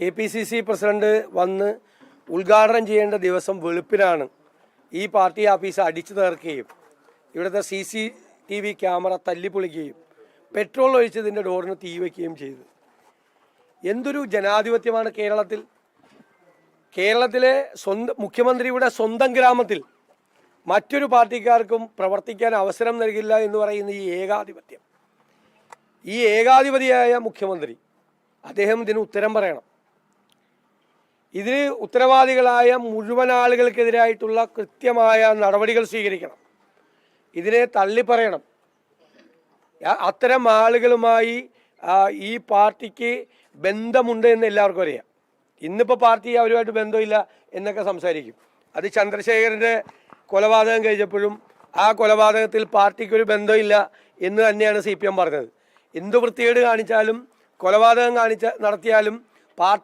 KPCC president വന്ന് ഉദ്ഘാടനം ചെയ്യേണ്ട ദിവസം വെളുപ്പിനാണ് ഈ പാർട്ടി ഓഫീസ് അടിച്ചു തകർക്കുകയും ഇവിടുത്തെ CCTV ക്യാമറ തല്ലിപ്പൊളിക്കുകയും പെട്രോൾ ഒഴിച്ചതിൻ്റെ ഡോറിന് തീ വയ്ക്കുകയും ചെയ്തു. എന്തൊരു ജനാധിപത്യമാണ് കേരളത്തിൽ! കേരളത്തിലെ മുഖ്യമന്ത്രിയുടെ സ്വന്തം ഗ്രാമത്തിൽ മറ്റൊരു പാർട്ടിക്കാർക്കും പ്രവർത്തിക്കാൻ അവസരം നൽകില്ല എന്ന് പറയുന്ന ഈ ഏകാധിപതിയായ മുഖ്യമന്ത്രി അദ്ദേഹം ഇതിന് ഉത്തരം പറയണം. ഇതിന് ഉത്തരവാദികളായ മുഴുവൻ ആളുകൾക്കെതിരായിട്ടുള്ള കൃത്യമായ നടപടികൾ സ്വീകരിക്കണം. ഇതിനെ തള്ളിപ്പറയണം. അത്തരം ആളുകളുമായി ഈ പാർട്ടിക്ക് ബന്ധമുണ്ട് എന്ന് എല്ലാവർക്കും അറിയാം. ഇന്നിപ്പോൾ പാർട്ടി അവരുമായിട്ട് ബന്ധമില്ല എന്നൊക്കെ സംസാരിക്കും. അത് ചന്ദ്രശേഖരൻ്റെ കൊലപാതകം കഴിഞ്ഞപ്പോഴും ആ കൊലപാതകത്തിൽ പാർട്ടിക്കൊരു ബന്ധമില്ല എന്ന് തന്നെയാണ് CPM പറഞ്ഞത്. എന്ത് വൃത്തികേട് കാണിച്ചാലും കൊലപാതകം നടത്തിയാലും പാർട്ടി